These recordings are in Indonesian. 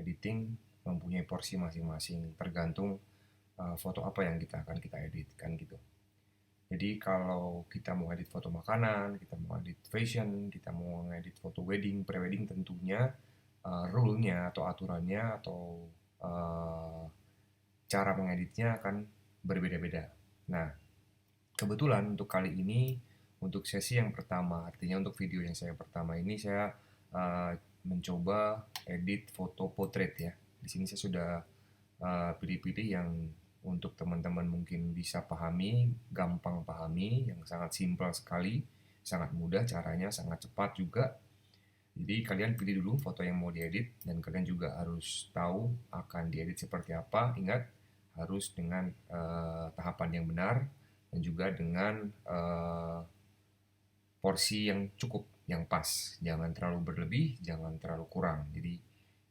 editing mempunyai porsi masing-masing, tergantung foto apa yang akan kita edit kan gitu. Jadi kalau kita mau edit foto makanan, kita mau edit fashion, kita mau edit foto wedding, pre-wedding, tentunya rule-nya atau aturannya atau uh, cara mengeditnya akan berbeda-beda. Nah, kebetulan untuk kali ini, untuk sesi yang pertama, artinya untuk video yang saya pertama ini, saya uh, mencoba edit foto portrait ya. Di sini saya sudah pilih-pilih yang untuk teman-teman mungkin bisa pahami, gampang pahami, yang sangat simpel sekali, sangat mudah caranya, sangat cepat juga. Jadi kalian pilih dulu foto yang mau diedit dan kalian juga harus tahu akan diedit seperti apa. Ingat, harus dengan tahapan yang benar dan juga dengan porsi yang cukup, yang pas. Jangan terlalu berlebih, jangan terlalu kurang. Jadi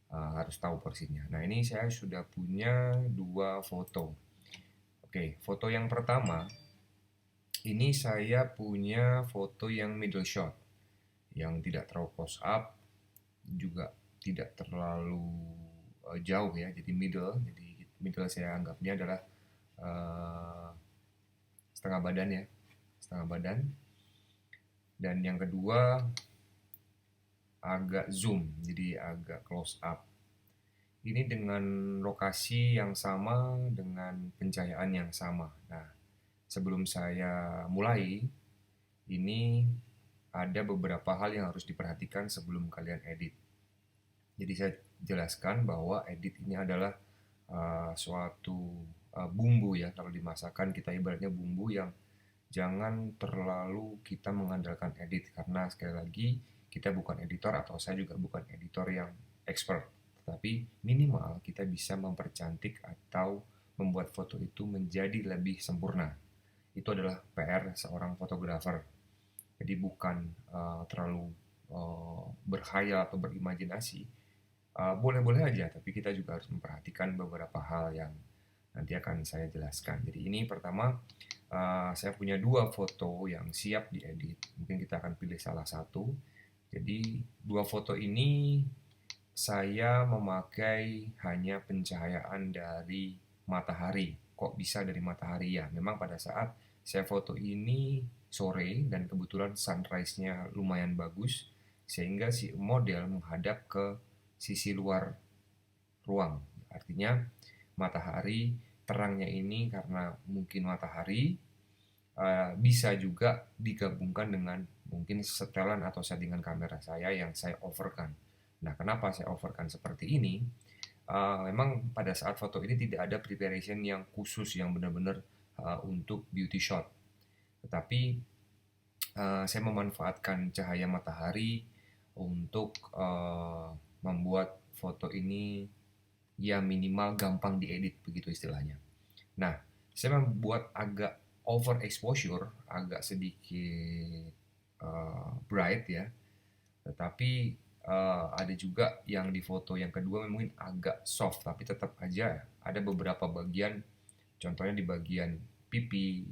harus tahu porsinya. Nah, ini saya sudah punya dua foto. Oke, foto yang pertama, ini saya punya foto yang middle shot, yang tidak terlalu close up, juga tidak terlalu jauh ya, jadi middle. Jadi middle saya anggapnya adalah uh, setengah badan ya, setengah badan. Dan yang kedua agak zoom, jadi agak close up. Ini dengan lokasi yang sama, dengan pencahayaan yang sama. Nah, sebelum saya mulai, ini ada beberapa hal yang harus diperhatikan sebelum kalian edit. Jadi saya jelaskan bahwa edit ini adalah suatu bumbu ya. Kalau dimasakan kita ibaratnya bumbu yang jangan terlalu kita mengandalkan edit, karena sekali lagi kita bukan editor atau saya juga bukan editor yang expert, tetapi minimal kita bisa mempercantik atau membuat foto itu menjadi lebih sempurna. Itu adalah PR seorang fotografer. Jadi bukan terlalu berkhayal atau berimajinasi. Boleh-boleh aja, tapi kita juga harus memperhatikan beberapa hal yang nanti akan saya jelaskan. Jadi ini pertama, saya punya dua foto yang siap diedit. Mungkin kita akan pilih salah satu. Jadi dua foto ini saya memakai hanya pencahayaan dari matahari. Kok bisa dari matahari ya? Memang pada saat saya foto ini sore dan kebetulan sunrise-nya lumayan bagus, sehingga si model menghadap ke sisi luar ruang. Artinya matahari terangnya ini karena mungkin matahari bisa juga digabungkan dengan mungkin setelan atau settingan kamera saya yang saya overkan. Nah, kenapa saya overkan seperti ini? Memang pada saat foto ini tidak ada preparation yang khusus yang benar-benar untuk beauty shot. Tetapi saya memanfaatkan cahaya matahari untuk membuat foto ini ya minimal gampang diedit begitu istilahnya. Nah, saya membuat agak over exposure, agak sedikit bright ya. Tetapi ada juga yang di foto yang kedua mungkin agak soft, tapi tetap aja ada beberapa bagian, contohnya di bagian pipi,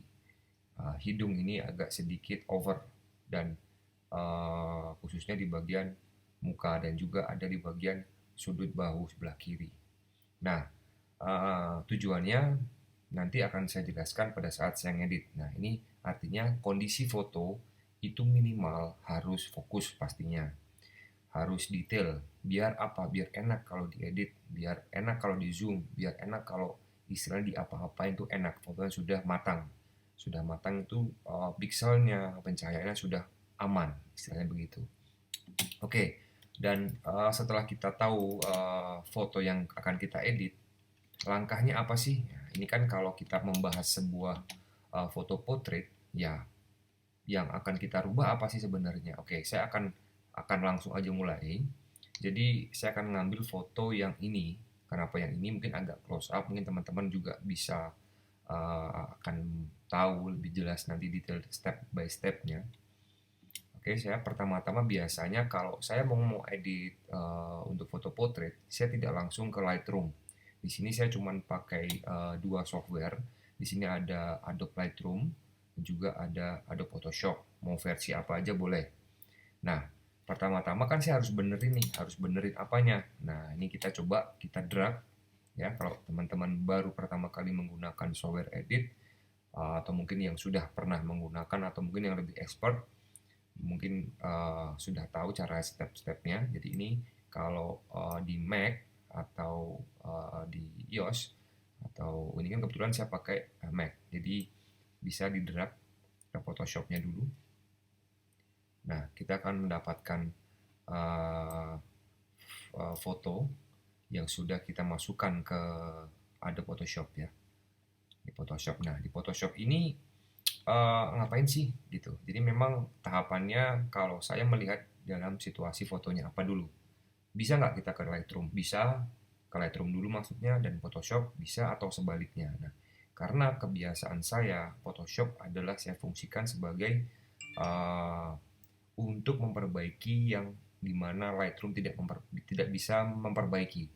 hidung ini agak sedikit over, dan khususnya di bagian muka dan juga ada di bagian sudut bahu sebelah kiri. Nah, tujuannya nanti akan saya jelaskan pada saat saya ngedit. Nah, ini artinya kondisi foto itu minimal harus fokus pastinya. Harus detail. Biar apa? Biar enak kalau diedit, biar enak kalau di zoom, biar enak kalau istilahnya di apa-apain itu enak. Fotonya sudah matang. Sudah matang itu pixelnya, pencahayaannya sudah aman, istilahnya begitu. Oke, dan setelah kita tahu foto yang akan kita edit, langkahnya apa sih? Ya, ini kan kalau kita membahas sebuah foto portrait, ya yang akan kita rubah apa sih sebenarnya? Oke, saya akan langsung aja mulai. Jadi saya akan ngambil foto yang ini. Kenapa yang ini mungkin agak close up, mungkin teman-teman juga bisa akan tahu lebih jelas nanti detail step by stepnya. Oke, saya pertama-tama biasanya kalau saya mau edit untuk foto portrait, saya tidak langsung ke Lightroom. Di sini saya cuma pakai dua software. Di sini ada Adobe Lightroom, juga ada Adobe Photoshop. Mau versi apa aja boleh. Nah, pertama-tama kan saya harus benerin nih, harus benerin apanya. Nah, ini kita coba kita drag ya. Kalau teman-teman baru pertama kali menggunakan software edit, atau mungkin yang sudah pernah menggunakan atau mungkin yang lebih expert, mungkin sudah tahu cara step-stepnya. Jadi ini kalau di Mac atau di iOS, atau ini kan kebetulan saya pakai Mac, jadi bisa di drag ke Photoshopnya dulu. Nah, kita akan mendapatkan foto yang sudah kita masukkan ke Adobe Photoshop ya, di Photoshop. Nah, di Photoshop ini ngapain sih gitu. Jadi memang tahapannya kalau saya melihat dalam situasi fotonya apa dulu. Bisa nggak kita ke Lightroom? Bisa ke Lightroom dulu maksudnya, dan Photoshop bisa, atau sebaliknya. Nah, karena kebiasaan saya Photoshop adalah saya fungsikan sebagai uh, untuk memperbaiki yang dimana Lightroom tidak bisa memperbaiki.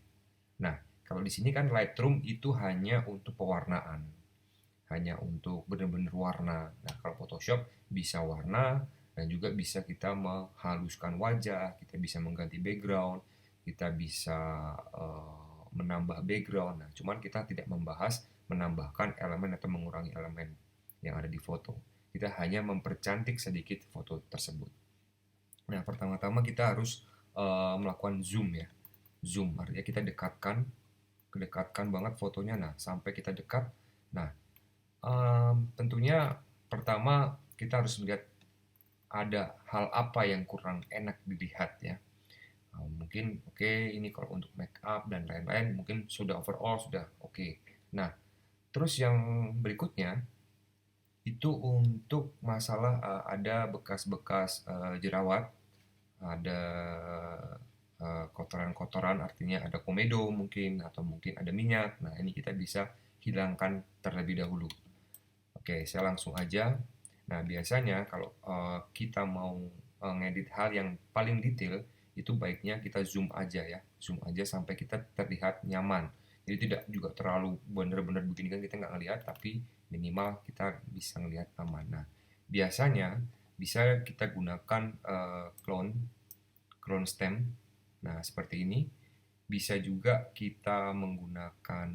Nah, kalau di sini kan Lightroom itu hanya untuk pewarnaan, hanya untuk benar-benar warna. Nah, kalau Photoshop bisa warna, dan juga bisa kita menghaluskan wajah, kita bisa mengganti background, kita bisa menambah background. Nah, cuman kita tidak membahas menambahkan elemen atau mengurangi elemen yang ada di foto. Kita hanya mempercantik sedikit foto tersebut. Nah, pertama-tama kita harus melakukan zoom ya. Zoom artinya kita dekatkan banget fotonya. Nah, sampai kita dekat. Nah, tentunya pertama kita harus melihat ada hal apa yang kurang enak dilihat ya. Mungkin ini kalau untuk make up dan lain-lain mungkin sudah overall sudah oke. Nah, terus yang berikutnya itu untuk masalah ada bekas-bekas jerawat, ada kotoran-kotoran, artinya ada komedo mungkin, atau mungkin ada minyak. Nah, ini kita bisa hilangkan terlebih dahulu. Oke, saya langsung aja. Nah, biasanya kalau kita mau ngedit hal yang paling detail, itu baiknya kita zoom aja ya. Zoom aja sampai kita terlihat nyaman. Jadi tidak juga terlalu benar-benar begini kan kita nggak ngelihat, tapi minimal kita bisa ngelihat aman. Nah, biasanya bisa kita gunakan clone stem. Nah, seperti ini. Bisa juga kita menggunakan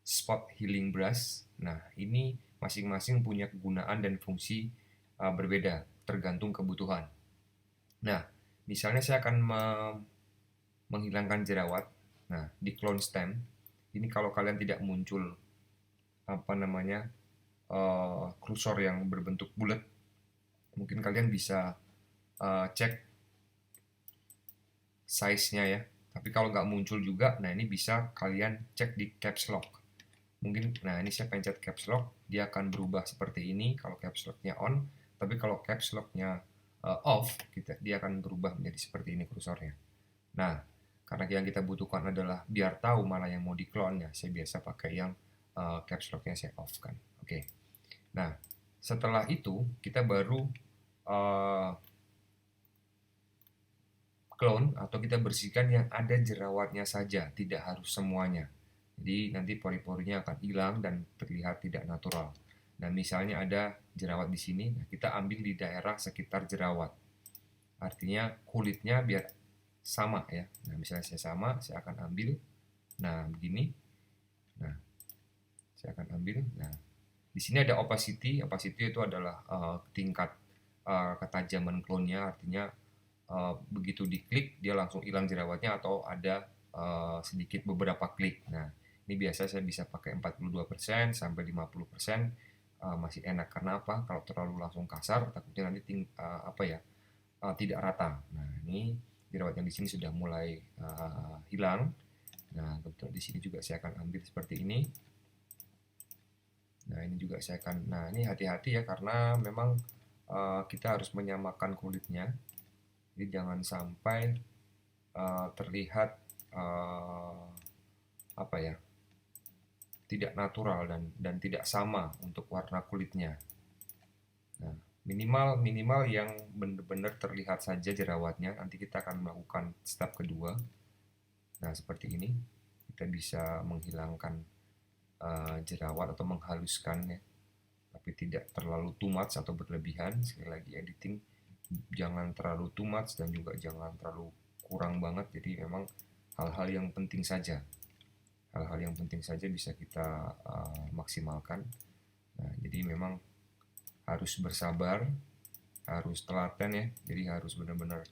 spot healing brush. Nah, ini masing-masing punya kegunaan dan fungsi berbeda, tergantung kebutuhan. Nah, misalnya saya akan menghilangkan jerawat. Nah, di clone stem, ini kalau kalian tidak muncul kursor yang berbentuk bulat, mungkin kalian bisa cek size-nya ya. Tapi kalau nggak muncul juga, nah ini bisa kalian cek di caps lock. Mungkin, nah ini saya pencet caps lock, dia akan berubah seperti ini kalau caps lock-nya on. Tapi kalau caps lock-nya off, dia akan berubah menjadi seperti ini kursornya. Nah, karena yang kita butuhkan adalah biar tahu mana yang mau di-clone ya, saya biasa pakai yang caps lock-nya saya off kan. Oke. Nah, setelah itu kita baru clone atau kita bersihkan yang ada jerawatnya saja, tidak harus semuanya. Jadi nanti pori-porinya akan hilang dan terlihat tidak natural. Nah, misalnya ada jerawat di sini, nah kita ambil di daerah sekitar jerawat. Artinya kulitnya biar sama ya. Nah, misalnya saya akan ambil. Nah, begini. Nah, saya akan ambil. Nah, di sini ada opacity. Opacity itu adalah tingkat ketajaman clone-nya, artinya begitu diklik dia langsung hilang jerawatnya atau ada sedikit beberapa klik. Nah, ini biasa saya bisa pakai 42% sampai 50%, masih enak. Karena apa? Kalau terlalu langsung kasar takutnya nanti tidak rata. Nah, ini jerawat yang di sini sudah mulai hilang. Nah, kebetulan di sini juga saya akan ambil seperti ini. Nah, ini juga saya akan. Nah, ini hati-hati ya karena memang kita harus menyamakan kulitnya. Jadi jangan sampai terlihat tidak natural dan tidak sama untuk warna kulitnya. Nah, minimal yang benar-benar terlihat saja jerawatnya. Nanti kita akan melakukan step kedua. Nah, seperti ini kita bisa menghilangkan jerawat atau menghaluskannya, tapi tidak terlalu too much atau berlebihan. Sekali lagi editing jangan terlalu too much dan juga jangan terlalu kurang banget. Jadi memang hal-hal yang penting saja. Hal-hal yang penting saja bisa kita maksimalkan. Nah, jadi memang harus bersabar, harus telaten ya. Jadi harus benar-benar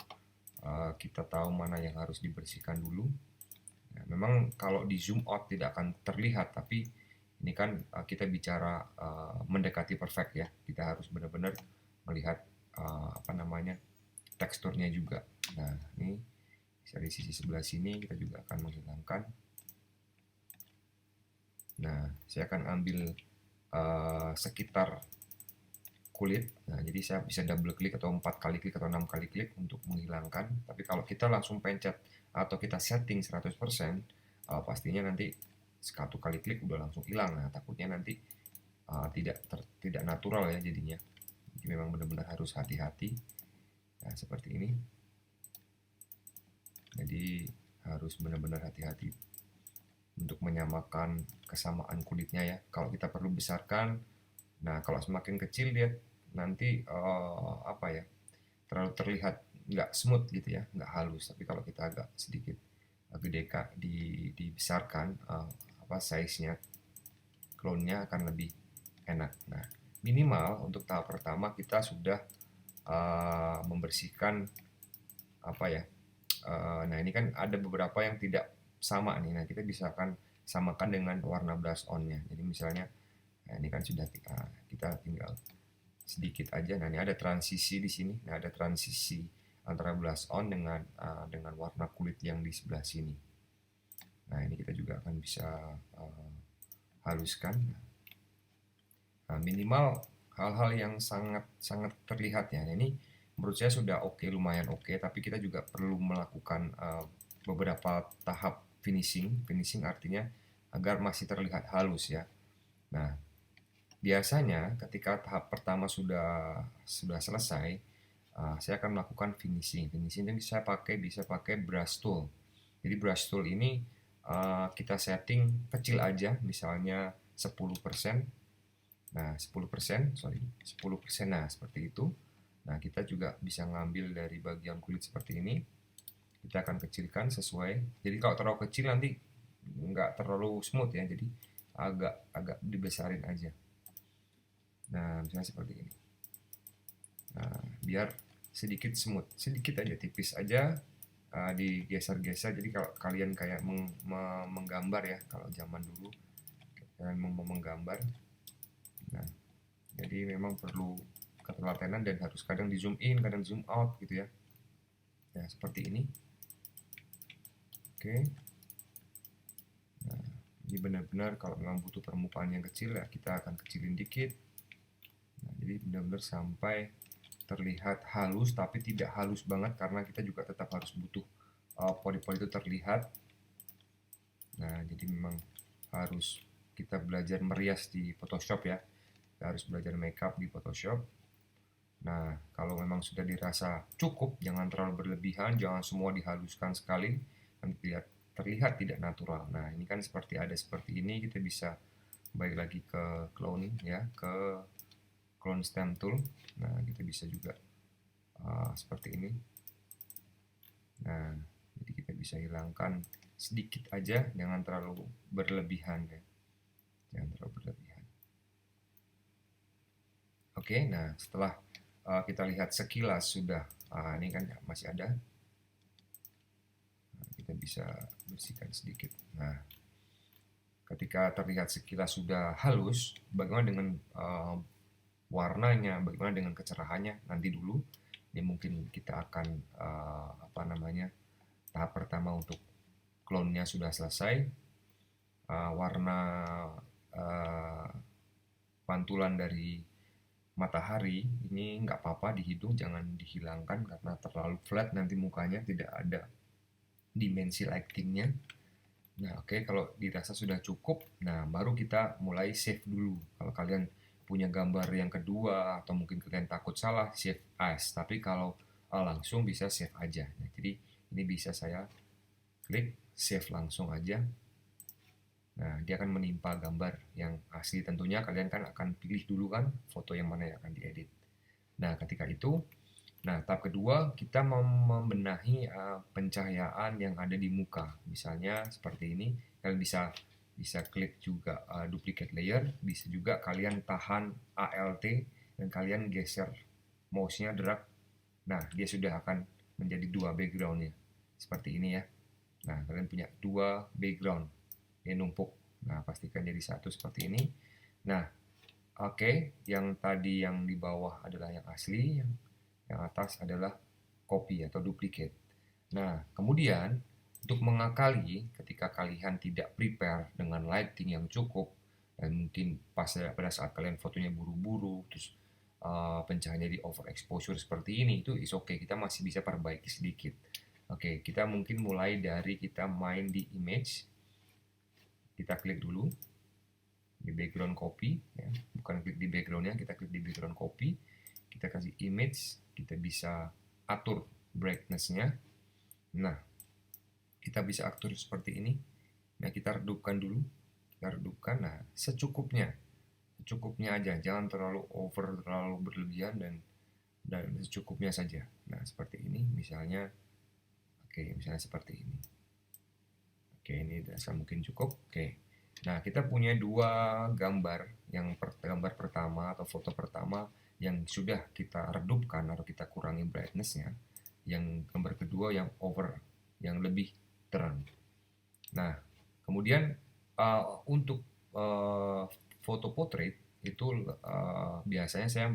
kita tahu mana yang harus dibersihkan dulu. Nah, memang kalau di zoom out tidak akan terlihat, tapi ini kan kita bicara mendekati perfect ya. Kita harus benar-benar melihat teksturnya juga. Nah, ini dari sisi sebelah sini kita juga akan menghilangkan. Nah, saya akan ambil sekitar kulit. Nah, jadi saya bisa double klik atau 4 kali klik atau 6 kali klik untuk menghilangkan. Tapi kalau kita langsung pencet atau kita setting 100%, pastinya nanti 1 kali klik udah langsung hilang. Nah, takutnya nanti tidak natural ya jadinya. Jadi memang benar-benar harus hati-hati. Nah, seperti ini. Jadi harus benar-benar hati-hati untuk menyamakan kesamaan kulitnya ya. Kalau kita perlu besarkan, nah kalau semakin kecil dia nanti terlalu terlihat nggak smooth gitu ya, nggak halus. Tapi kalau kita agak sedikit gede dibesarkan size-nya, clone-nya akan lebih enak. Nah, minimal untuk tahap pertama kita sudah membersihkan nah ini kan ada beberapa yang tidak sama nih. Nah, kita bisa akan samakan dengan warna blush on-nya. Jadi misalnya, nah ini kan sudah kita tinggal sedikit aja. Nah, ini ada transisi di sini. Nah, ada transisi antara blush on dengan warna kulit yang di sebelah sini. Nah, ini kita juga akan bisa haluskan. Nah, minimal hal-hal yang sangat sangat terlihat ya. Nah, ini menurut saya sudah oke, lumayan oke. Tapi kita juga perlu melakukan beberapa tahap finishing. Finishing artinya agar masih terlihat halus ya. Nah, biasanya ketika tahap pertama sudah selesai, saya akan melakukan finishing. Finishing ini saya bisa pakai brush tool. Jadi brush tool ini kita setting kecil aja, misalnya 10%. Nah, 10%, 10%. Nah, seperti itu. Nah, kita juga bisa ngambil dari bagian kulit seperti ini. Kita akan kecilkan sesuai. Jadi kalau terlalu kecil nanti nggak terlalu smooth ya. Jadi agak dibesarin aja. Nah, misalnya seperti ini. Nah, biar sedikit smooth, sedikit aja, tipis aja, digeser-geser. Jadi kalau kalian kayak menggambar ya, kalau zaman dulu kalian mau menggambar. Nah, jadi memang perlu ketelatenan dan harus kadang di zoom in, kadang zoom out gitu ya. Nah, seperti ini. Oke. Nah, ini benar-benar kalau memang butuh permukaan yang kecil ya, kita akan kecilin dikit. Nah, jadi benar-benar sampai terlihat halus, tapi tidak halus banget karena kita juga tetap harus butuh pori-pori itu terlihat. Nah, jadi memang harus kita belajar merias di Photoshop ya. Kita harus belajar makeup di Photoshop. Nah, kalau memang sudah dirasa cukup, jangan terlalu berlebihan, jangan semua dihaluskan sekali, nanti terlihat tidak natural. Nah, ini kan seperti ini, kita bisa balik lagi ke clone ya, ke clone stamp tool. Nah, kita bisa juga seperti ini. Nah, jadi kita bisa hilangkan sedikit aja, jangan terlalu berlebihan ya, jangan terlalu berlebihan. Oke, nah setelah kita lihat sekilas sudah, ini kan masih ada, nah, kita bisa bersihkan sedikit. Nah, ketika terlihat sekilas sudah halus, bagaimana dengan warnanya, bagaimana dengan kecerahannya nanti dulu. Ini mungkin kita akan tahap pertama untuk clone-nya sudah selesai. Warna pantulan dari matahari ini nggak apa-apa di hidung, jangan dihilangkan karena terlalu flat nanti mukanya, tidak ada dimensi lightingnya. Nah, oke, kalau dirasa sudah cukup, nah baru kita mulai save dulu. Kalau kalian punya gambar yang kedua atau mungkin kalian takut salah, save as. Tapi kalau langsung bisa save aja. Nah, jadi ini bisa saya klik save langsung aja. Nah, dia akan menimpa gambar yang asli. Tentunya kalian kan akan pilih dulu kan foto yang mana yang akan diedit. Nah, ketika itu Nah, tahap kedua kita membenahi pencahayaan yang ada di muka. Misalnya seperti ini, kalian bisa bisa klik juga duplicate layer, bisa juga kalian tahan Alt dan kalian geser mouse-nya drag. Nah, dia sudah akan menjadi dua background-nya. Seperti ini ya. Nah, kalian punya dua background. Dia numpuk. Nah, pastikan jadi satu seperti ini. Nah, oke, yang tadi yang di bawah adalah yang asli, yang atas adalah copy atau duplicate. Nah, kemudian untuk mengakali ketika kalian tidak prepare dengan lighting yang cukup dan mungkin pada saat kalian fotonya buru-buru terus pencahayaannya di overexposure seperti ini, itu is okay, kita masih bisa perbaiki sedikit. Oke, kita mungkin mulai dari kita main di image. Kita klik dulu di background copy ya. Bukan klik di backgroundnya, kita klik di background copy, kita kasih image, kita bisa atur brightness-nya. Nah, kita bisa atur seperti ini. Nah, kita redupkan dulu, kita redupkan. Nah, secukupnya aja, jangan terlalu over, terlalu berlebihan, dan secukupnya saja. Nah, seperti ini misalnya. Oke, misalnya seperti ini. Oke, ini dirasa mungkin cukup. Oke. Nah, kita punya dua gambar. Gambar pertama atau foto pertama yang sudah kita redupkan atau kita kurangi brightness-nya. Yang gambar kedua yang over, yang lebih terang. Nah, kemudian untuk foto portrait itu biasanya saya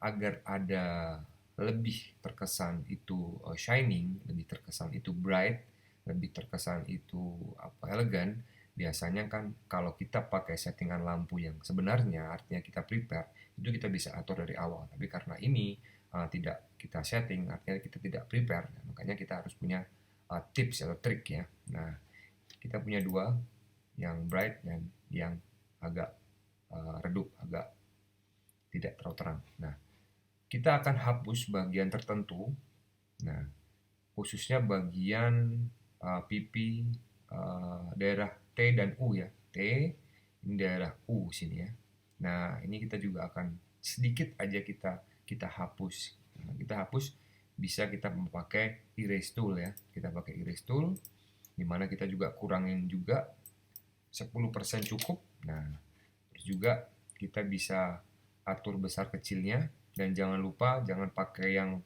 agar ada lebih terkesan itu shining, lebih terkesan itu bright, lebih terkesan itu elegan. Biasanya kan kalau kita pakai settingan lampu yang sebenarnya artinya kita prepare, itu kita bisa atur dari awal. Tapi karena ini tidak kita setting, artinya kita tidak prepare, makanya kita harus punya tips atau trik ya. Nah, kita punya dua, yang bright dan yang agak redup, agak tidak terlalu terang. Nah, kita akan hapus bagian tertentu. Nah, khususnya bagian pipi, daerah T dan U ya. T, ini daerah U sini ya. Nah, ini kita juga akan sedikit aja kita hapus. Nah, kita hapus bisa kita memakai erase tool ya. Kita pakai erase tool, dimana kita juga kurangin juga 10% cukup. Nah, terus juga kita bisa atur besar kecilnya, dan jangan lupa jangan pakai yang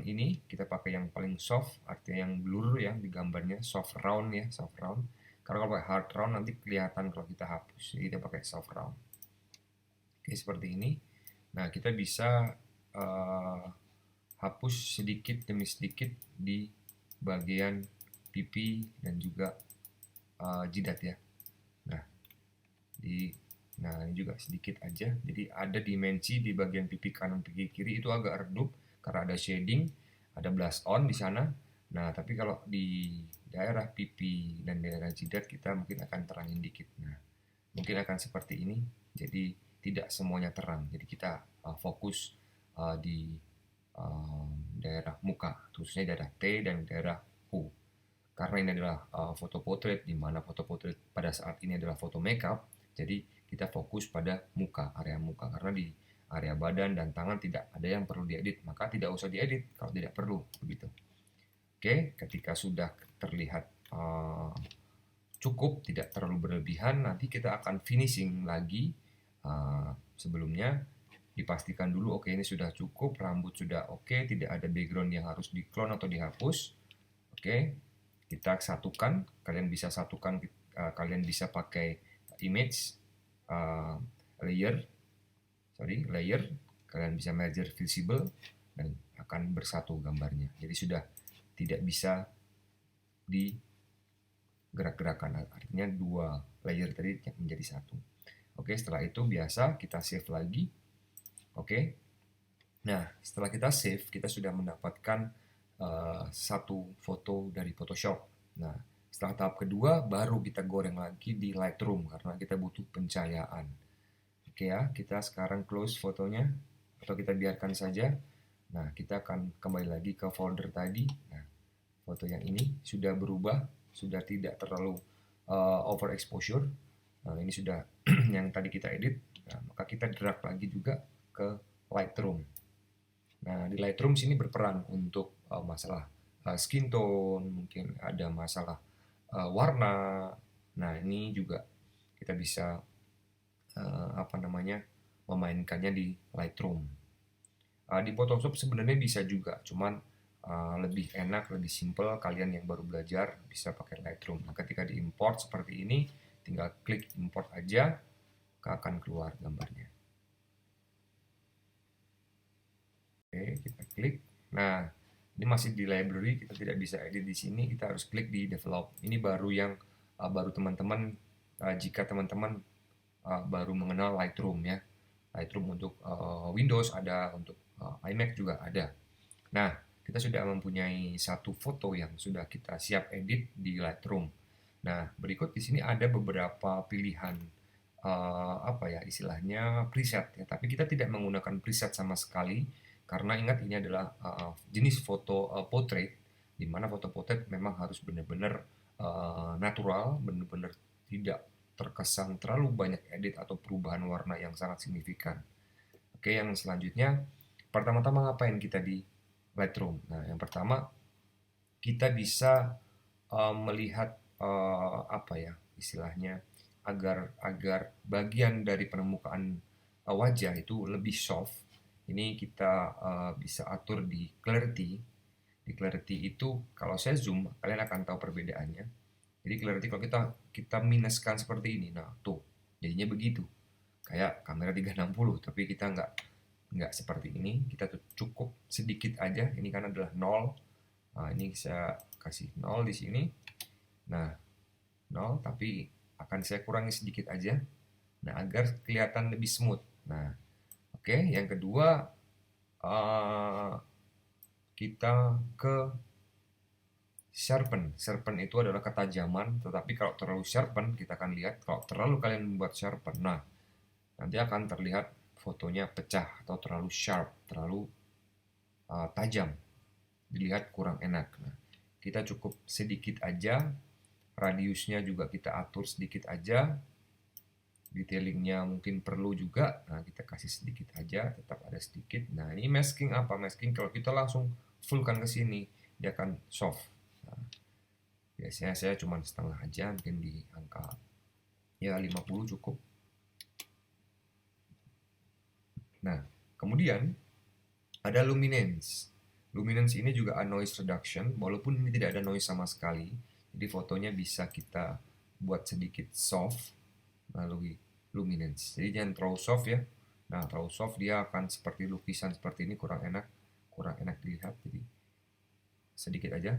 ini, kita pakai yang paling soft, artinya yang blur ya di gambarnya, soft round ya, soft round. Karena kalau pakai hard round nanti kelihatan kalau kita hapus. Jadi kita pakai soft round. Oke, seperti ini. Nah, kita bisa hapus sedikit demi sedikit di bagian pipi dan juga jidat ya. Nah, ini juga sedikit aja. Jadi ada dimensi di bagian pipi kanan, pipi kiri itu agak redup karena ada shading, ada blush on di sana. Nah, tapi kalau di daerah pipi dan daerah jidat kita mungkin akan terangin dikit. Nah, mungkin akan seperti ini. Jadi tidak semuanya terang. Jadi kita fokus di daerah muka, khususnya daerah T dan daerah U. Karena ini adalah foto portrait, di mana foto portrait pada saat ini adalah foto makeup, jadi kita fokus pada muka, area muka. Karena di area badan dan tangan tidak ada yang perlu diedit, maka tidak usah diedit kalau tidak perlu, begitu. Oke, ketika sudah terlihat cukup, tidak terlalu berlebihan, nanti kita akan finishing lagi. Sebelumnya dipastikan dulu, oke, ini sudah cukup, rambut sudah oke, tidak ada background yang harus di-clone atau dihapus. Oke, kita satukan. Kalian bisa satukan, kalian bisa pakai image layer, kalian bisa merger visible dan akan bersatu gambarnya. Jadi sudah tidak bisa digerak-gerakan, artinya dua layer tadi menjadi satu. Oke, setelah itu biasa kita save lagi. Oke, nah setelah kita save, kita sudah mendapatkan satu foto dari Photoshop. Nah, setelah tahap kedua baru kita goreng lagi di Lightroom karena kita butuh pencahayaan. Oke ya, kita sekarang close fotonya atau kita biarkan saja. Nah, kita akan kembali lagi ke folder tadi. Nah, foto yang ini sudah berubah, sudah tidak terlalu overexposure. Nah, ini sudah yang tadi kita edit. Nah, maka kita drag lagi juga ke Lightroom. Nah, di Lightroom sini berperan untuk masalah skin tone, mungkin ada masalah warna. Nah, ini juga kita bisa apa namanya memainkannya di Lightroom. Di Photoshop sebenarnya bisa juga, cuman lebih enak, lebih simple. Kalian yang baru belajar bisa pakai Lightroom. Nah, ketika diimport seperti ini, tinggal klik import aja, akan keluar gambarnya. Oke, kita klik. Nah, ini masih di library, kita tidak bisa edit di sini, kita harus klik di develop. Ini baru yang baru teman-teman, jika teman-teman baru mengenal Lightroom ya. Lightroom untuk Windows ada, untuk iMac juga ada. Nah, kita sudah mempunyai satu foto yang sudah kita siap edit di Lightroom. Nah, berikut di sini ada beberapa pilihan apa ya istilahnya preset ya, tapi kita tidak menggunakan preset sama sekali karena ingat ini adalah jenis foto portrait, di mana foto portrait memang harus benar-benar natural, benar-benar tidak terkesan terlalu banyak edit atau perubahan warna yang sangat signifikan. Oke, yang selanjutnya, pertama-tama ngapain kita di Lightroom? Nah, yang pertama kita bisa melihat apa ya istilahnya agar agar bagian dari penemukaan wajah itu lebih soft. Ini kita bisa atur di clarity. Di clarity itu kalau saya zoom, kalian akan tahu perbedaannya. Jadi clarity kalau kita kita minuskan seperti ini, nah tuh jadinya begitu. Kayak kamera 360, tapi kita nggak seperti ini. Kita tuh cukup sedikit aja. Ini kan adalah 0. Nah, ini saya kasih 0 di sini. Nah, 0 tapi akan saya kurangi sedikit aja. Nah, agar kelihatan lebih smooth. Nah, oke. Yang kedua, kita ke sharpen. Sharpen itu adalah ketajaman, tetapi kalau terlalu sharpen, kita akan lihat kalau terlalu kalian membuat sharpen, nah nanti akan terlihat fotonya pecah atau terlalu sharp, terlalu tajam, dilihat kurang enak. Nah, kita cukup sedikit aja, radiusnya juga kita atur sedikit aja, detailingnya mungkin perlu juga, nah kita kasih sedikit aja, tetap ada sedikit. Nah, ini masking apa? Masking kalau kita langsung fullkan ke sini, dia akan soft. Nah, biasanya saya cuma setengah aja, mungkin di angka ya 50 cukup. Nah, kemudian ada luminance. Luminance ini juga ada noise reduction, walaupun ini tidak ada noise sama sekali. Jadi fotonya bisa kita buat sedikit soft melalui luminance. Jadi jangan terlalu soft ya. Nah, terlalu soft dia akan seperti lukisan seperti ini, kurang enak dilihat. Jadi sedikit aja.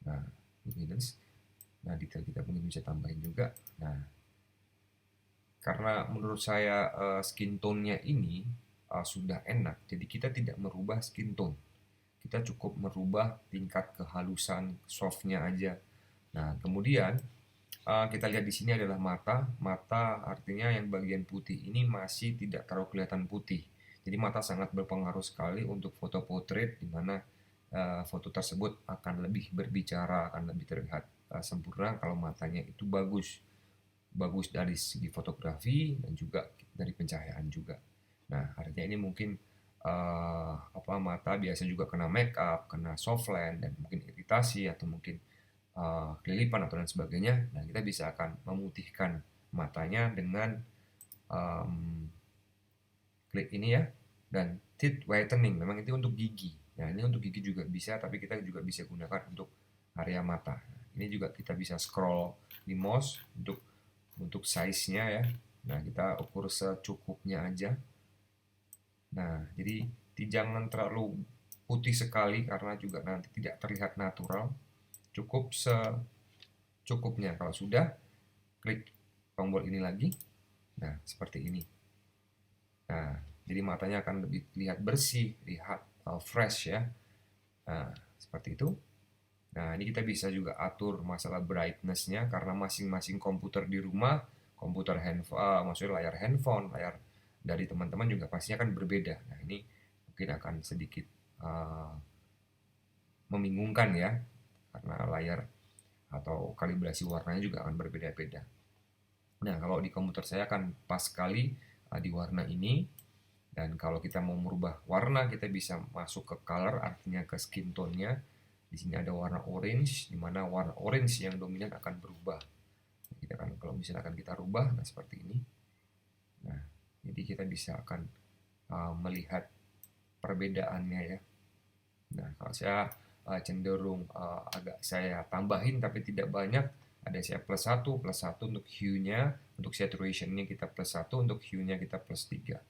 Nah, luminance. Nah, detail kita mungkin bisa tambahin juga. Nah, karena menurut saya skin tone-nya ini sudah enak, jadi kita tidak merubah skin tone. Kita cukup merubah tingkat kehalusan softnya aja. Nah, kemudian kita lihat di sini adalah mata. Mata artinya yang bagian putih ini masih tidak terlalu kelihatan putih. Jadi mata sangat berpengaruh sekali untuk foto portrait, di mana foto tersebut akan lebih berbicara, akan lebih terlihat sempurna kalau matanya itu bagus. Bagus dari segi fotografi dan juga dari pencahayaan juga. Nah, artinya ini mungkin apa mata biasa juga kena make up, kena softland dan mungkin iritasi atau mungkin kelilipan atau lain sebagainya. Nah, kita bisa akan memutihkan matanya dengan klik ini ya, dan teeth whitening. Memang itu untuk gigi. Nah, ini untuk gigi juga bisa, tapi kita juga bisa gunakan untuk area mata. Ini juga kita bisa scroll di mouse untuk size-nya ya. Nah, kita ukur secukupnya aja. Nah, jadi jangan terlalu putih sekali karena juga nanti tidak terlihat natural. Cukup secukupnya. Kalau sudah, klik tombol ini lagi. Nah, seperti ini. Nah, jadi matanya akan lebih lihat bersih, lihat fresh ya. Nah, seperti itu. Nah, ini kita bisa juga atur masalah brightness-nya karena masing-masing komputer di rumah, komputer handphone, maksudnya layar handphone, layar dari teman-teman juga pastinya akan berbeda. Nah, ini mungkin akan sedikit membingungkan ya, karena layar atau kalibrasi warnanya juga akan berbeda-beda. Nah, kalau di komputer saya akan pas sekali di warna ini. Dan kalau kita mau merubah warna, kita bisa masuk ke color, artinya ke skin tone-nya. Di sini ada warna orange, di mana warna orange yang dominan akan berubah. Kita kan kalau misalkan kita rubah, nah seperti ini. Nah, jadi kita bisa akan melihat perbedaannya ya. Nah, kalau saya cenderung agak saya tambahin tapi tidak banyak. Ada saya plus 1 untuk hue-nya, untuk saturation-nya kita plus 1, untuk hue-nya kita plus 3.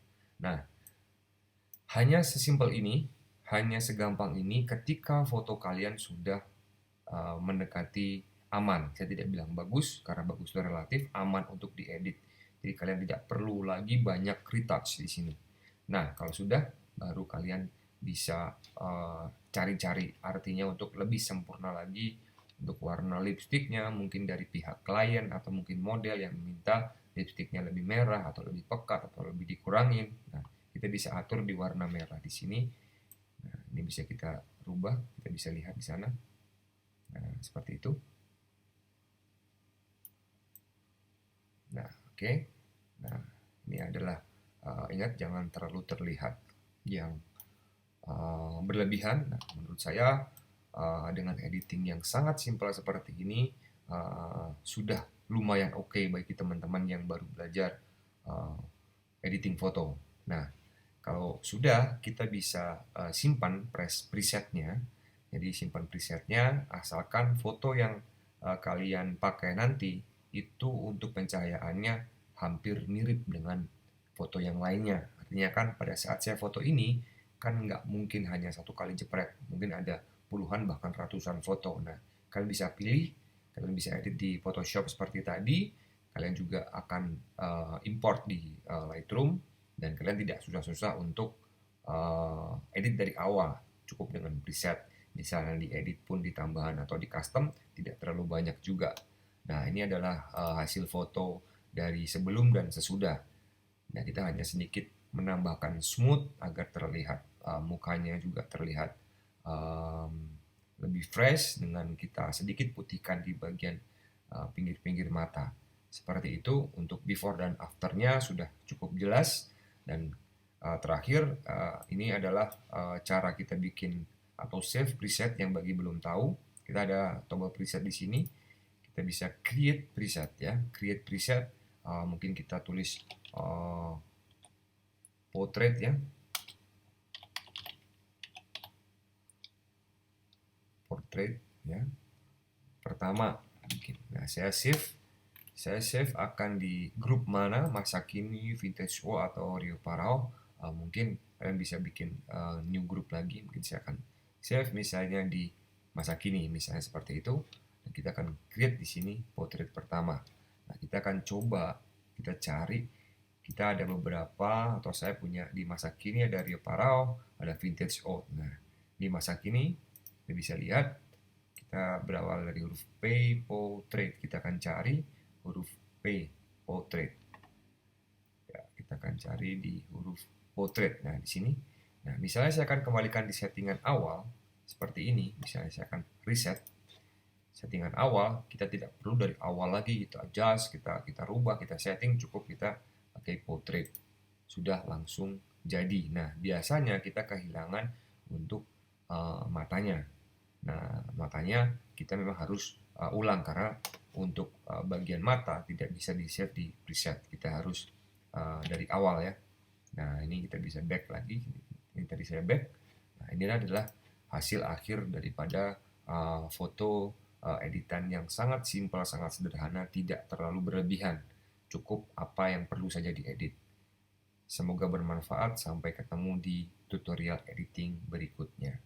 Nah, hanya sesimpel ini, hanya segampang ini ketika foto kalian sudah mendekati aman. Saya tidak bilang bagus, karena bagus itu relatif, aman untuk diedit. Jadi kalian tidak perlu lagi banyak retouch di sini. Nah, kalau sudah, baru kalian bisa cari-cari artinya untuk lebih sempurna lagi untuk warna lipstiknya, mungkin dari pihak klien atau mungkin model yang minta lipstiknya lebih merah atau lebih pekat atau lebih dikurangin. Nah, kita bisa atur di warna merah di sini. Nah, ini bisa kita rubah, kita bisa lihat di sana. Nah, seperti itu. Nah, oke. Nah, ini adalah ingat jangan terlalu terlihat yang berlebihan. Nah, menurut saya dengan editing yang sangat simpel seperti ini sudah lumayan oke bagi teman-teman yang baru belajar editing foto. Nah, kalau sudah, kita bisa simpan presetnya. Jadi simpan presetnya, asalkan foto yang kalian pakai nanti itu untuk pencahayaannya hampir mirip dengan foto yang lainnya. Artinya kan pada saat saya foto ini, kan nggak mungkin hanya satu kali jepret. Mungkin ada puluhan bahkan ratusan foto. Nah, kalian bisa pilih, kalian bisa edit di Photoshop seperti tadi. Kalian juga akan import di Lightroom, dan kalian tidak susah-susah untuk edit dari awal. Cukup dengan preset. Misalnya diedit pun di tambahan atau di custom tidak terlalu banyak juga. Nah, ini adalah hasil foto dari sebelum dan sesudah. Nah, kita hanya sedikit menambahkan smooth agar terlihat mukanya juga terlihat lebih fresh dengan kita sedikit putihkan di bagian pinggir-pinggir mata. Seperti itu untuk before dan afternya sudah cukup jelas. Dan terakhir ini adalah cara kita bikin atau save preset yang bagi belum tahu. Kita ada tombol preset di sini. Kita bisa create preset ya. Create preset mungkin kita tulis portrait ya. Portrait ya. Pertama bikin. Nah, saya save akan di grup mana, masa kini, vintage O atau Rio Parao. Mungkin kalian bisa bikin new group lagi. Mungkin saya akan save misalnya di masa kini, misalnya seperti itu. Dan kita akan create di sini portrait pertama. Nah, kita akan coba, kita cari. Kita ada beberapa, atau saya punya di masa kini ada Rio Parao, ada vintage O. Nah, di masa kini kita bisa lihat, kita berawal dari huruf P, portrait. Kita akan cari huruf P, portrait. Ya, kita akan cari di huruf portrait. Nah, di sini. Nah, misalnya saya akan kembalikan di settingan awal seperti ini. Misalnya saya akan reset settingan awal. Kita tidak perlu dari awal lagi kita adjust, kita rubah, kita setting, cukup kita pakai portrait. Sudah langsung jadi. Nah, biasanya kita kehilangan untuk matanya. Nah, makanya kita memang harus ulang karena untuk bagian mata tidak bisa di-save di preset. Kita harus dari awal ya. Nah, ini kita bisa back lagi. Ini tadi saya back. Nah, ini adalah hasil akhir daripada foto editan yang sangat simpel, sangat sederhana, tidak terlalu berlebihan. Cukup apa yang perlu saja diedit. Semoga bermanfaat. Sampai ketemu di tutorial editing berikutnya.